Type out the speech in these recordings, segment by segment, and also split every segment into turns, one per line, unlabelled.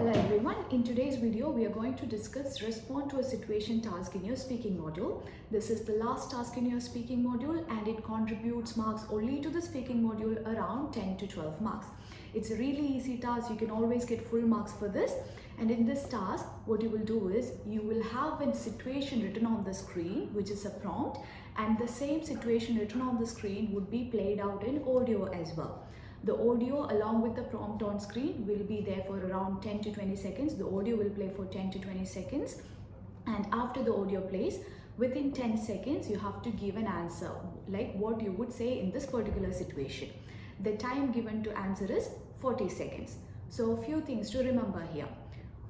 Hello everyone, in today's video we are going to discuss respond to a situation task in your speaking module. This is the last task in your speaking module and it contributes marks only to the speaking module around 10 to 12 marks. It's a really easy task, you can always get full marks for this. And in this task, what you will do is you will have a situation written on the screen, which is a prompt, and the same situation written on the screen would be played out in audio as well. The audio along with the prompt on screen will be there for around 10 to 20 seconds. The audio will play for 10 to 20 seconds. And after the audio plays, within 10 seconds, you have to give an answer, like what you would say in this particular situation. The time given to answer is 40 seconds. So a few things to remember here.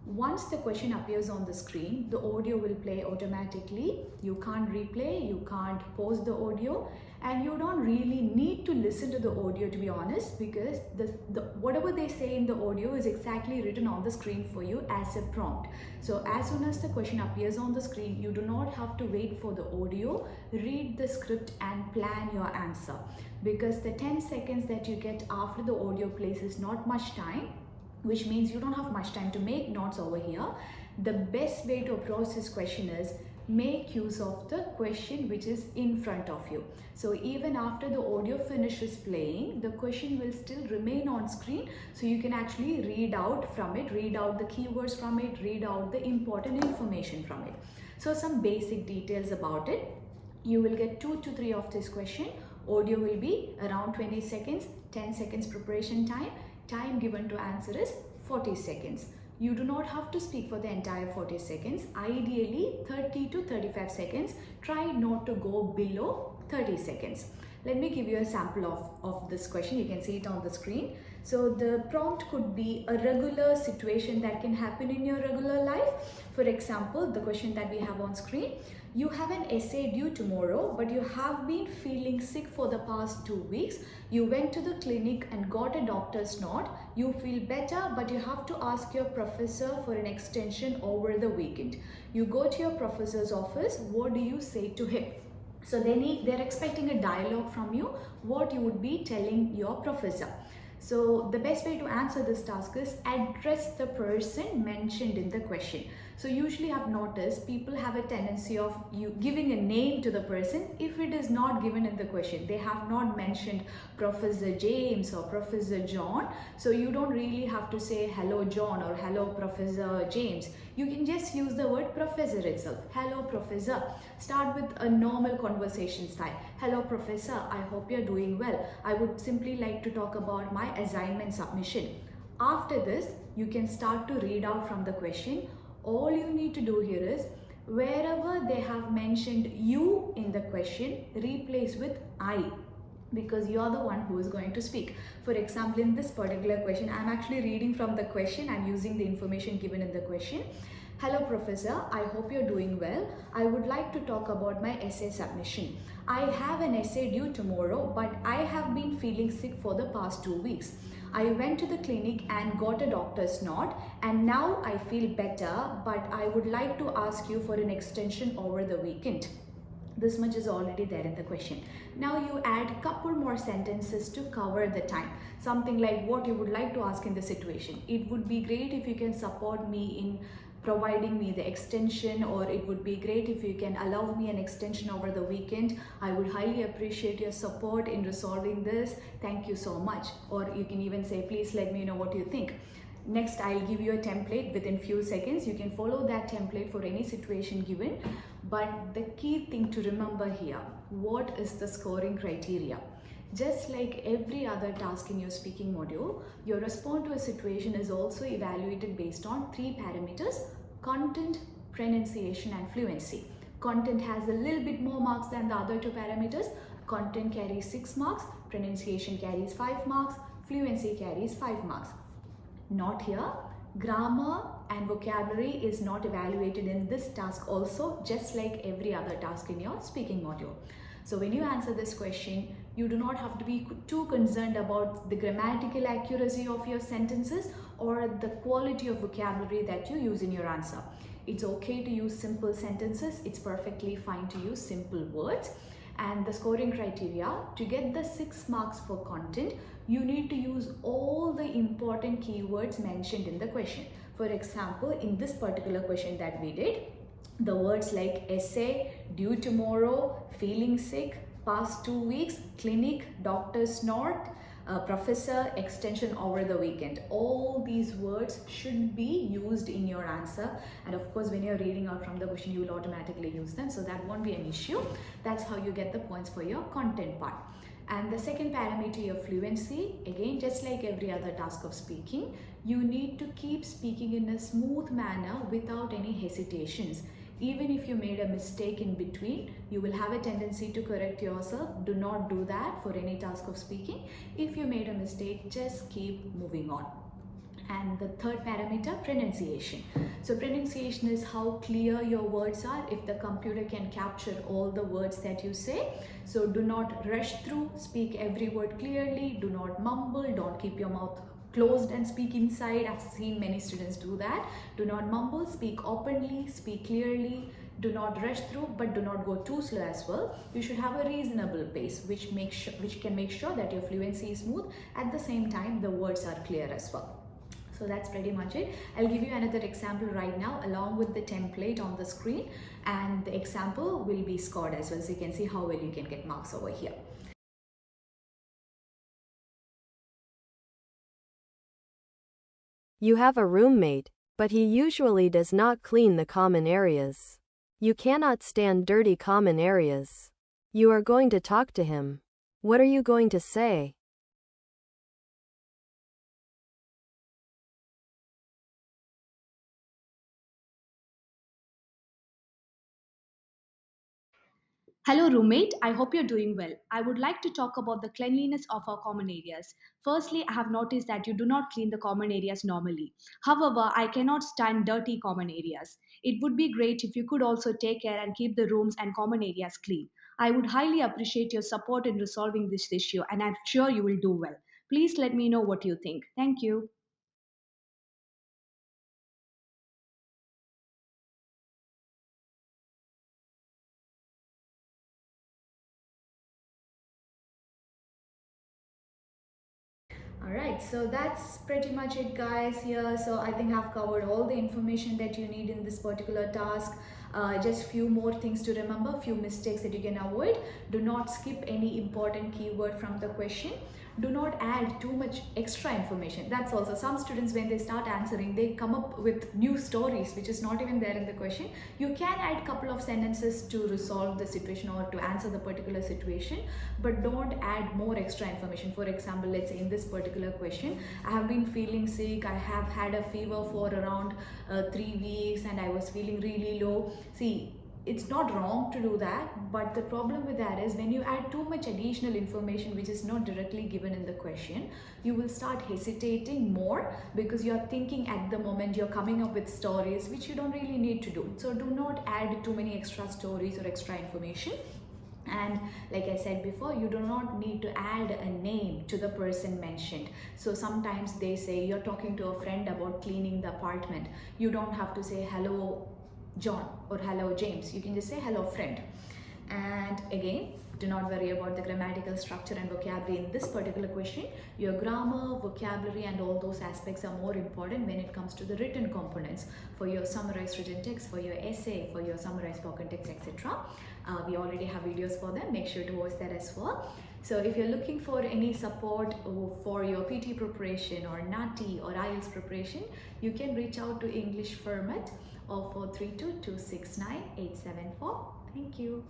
Once the question appears on the screen, the audio will play automatically. You can't replay, you can't pause the audio, and you don't really need to listen to the audio, to be honest, because whatever they say in the audio is exactly written on the screen for you as a prompt. So as soon as the question appears on the screen, you do not have to wait for the audio, read the script and plan your answer, because the 10 seconds that you get after the audio plays is not much time, which means you don't have much time to make notes over here. The best way to approach this question is make use of the question which is in front of you. So even after the audio finishes playing, the question will still remain on screen, so you can actually read out from it, read out the keywords from it, read out the important information from it. So some basic details about it. You will get 2 to 3 of this question. Audio will be around 20 seconds, 10 seconds preparation time. Time given to answer is 40 seconds. You do not have to speak for the entire 40 seconds. Ideally 30 to 35 seconds. Try not to go below 30 seconds. Let me give you a sample of this question. You can see it on the screen. So the prompt could be a regular situation that can happen in your regular life. For example, the question that we have on screen. You have an essay due tomorrow, but you have been feeling sick for the past 2 weeks. You went to the clinic and got a doctor's note. You feel better, but you have to ask your professor for an extension over the weekend. You go to your professor's office. What do you say to him? So they're expecting a dialogue from you, what you would be telling your professor. So the best way to answer this task is address the person mentioned in the question. So usually I've noticed people have a tendency of you giving a name to the person if it is not given in the question. They have not mentioned Professor James or Professor John. So you don't really have to say hello John or hello Professor James. You can just use the word professor itself. Hello professor. Start with a normal conversation style. Hello professor, I hope you're doing well. I would simply like to talk about my assignment submission. After this, you can start to read out from the question. All you need to do here is wherever they have mentioned you in the question, replace with I, because you are the one who is going to speak. For example, in this particular question, I'm actually reading from the question. I'm using the information given in the question. Hello professor, I hope you're doing well. I would like to talk about my essay submission. I have an essay due tomorrow, but I have been feeling sick for the past 2 weeks. I went to the clinic and got a doctor's note, and now I feel better, but I would like to ask you for an extension over the weekend. This much is already there in the question. Now you add a couple more sentences to cover the time. Something like what you would like to ask in the situation. It would be great if you can support me in providing me the extension, or it would be great if you can allow me an extension over the weekend. I would highly appreciate your support in resolving this. Thank you so much. Or you can even say, please let me know what you think. Next, I'll give you a template within few seconds. You can follow that template for any situation given. But the key thing to remember here, what is the scoring criteria? Just like every other task in your speaking module, your response to a situation is also evaluated based on 3 parameters: content, pronunciation and fluency. Content has a little bit more marks than the other 2 parameters. Content carries 6 marks, pronunciation carries 5 marks, fluency carries 5 marks. Not here. Grammar and vocabulary is not evaluated in this task also, just like every other task in your speaking module. So when you answer this question, you do not have to be too concerned about the grammatical accuracy of your sentences or the quality of vocabulary that you use in your answer. It's okay to use simple sentences. It's perfectly fine to use simple words. And the scoring criteria, to get the 6 marks for content, you need to use all the important keywords mentioned in the question. For example, in this particular question that we did, the words like essay, due tomorrow, feeling sick, past 2 weeks, clinic, doctor's note, professor, extension over the weekend. All these words should be used in your answer, and of course when you're reading out from the question you will automatically use them, so that won't be an issue. That's how you get the points for your content part. And the second parameter, your fluency, again just like every other task of speaking, you need to keep speaking in a smooth manner without any hesitations. Even if you made a mistake in between, you will have a tendency to correct yourself. Do not do that for any task of speaking. If you made a mistake, just keep moving on. And the third parameter, pronunciation. So pronunciation is how clear your words are, if the computer can capture all the words that you say. So do not rush through, speak every word clearly, do not mumble, don't keep your mouth closed and speak inside. I've seen many students do that. Do not mumble, speak openly, speak clearly, do not rush through, but do not go too slow as well. You should have a reasonable pace which can make sure that your fluency is smooth. At the same time, the words are clear as well. So that's pretty much it. I'll give you another example right now along with the template on the screen, and the example will be scored as well, so you can see how well you can get marks over here.
You have a roommate, but he usually does not clean the common areas. You cannot stand dirty common areas. You are going to talk to him. What are you going to say?
Hello, roommate. I hope you're doing well. I would like to talk about the cleanliness of our common areas. Firstly, I have noticed that you do not clean the common areas normally. However, I cannot stand dirty common areas. It would be great if you could also take care and keep the rooms and common areas clean. I would highly appreciate your support in resolving this issue, and I'm sure you will do well. Please let me know what you think. Thank you.
Alright, so that's pretty much it guys here. So I think I've covered all the information that you need in this particular task. Just few more things to remember, few mistakes that you can avoid. Do not skip any important keyword from the question. Do not add too much extra information. That's also, some students when they start answering, they come up with new stories which is not even there in the question. You can add couple of sentences to resolve the situation or to answer the particular situation, but don't add more extra information. For example, let's say in this particular question, I have been feeling sick, I have had a fever for around 3 weeks and I was feeling really low. See, it's not wrong to do that, but the problem with that is when you add too much additional information which is not directly given in the question, you will start hesitating more because you're thinking at the moment, you're coming up with stories which you don't really need to do. So do not add too many extra stories or extra information. And like I said before, you do not need to add a name to the person mentioned. So sometimes they say you're talking to a friend about cleaning the apartment. You don't have to say hello John or hello James. You can just say hello friend. And again, do not worry about the grammatical structure and vocabulary in this particular question. Your grammar, vocabulary and all those aspects are more important when it comes to the written components for your summarized written text, for your essay, for your summarized spoken text, etc. We already have videos for them. Make sure to watch that as well. So if you're looking for any support for your PT preparation or NAATI or IELTS preparation, you can reach out to Englishfirm at 0432 269 874. Thank you.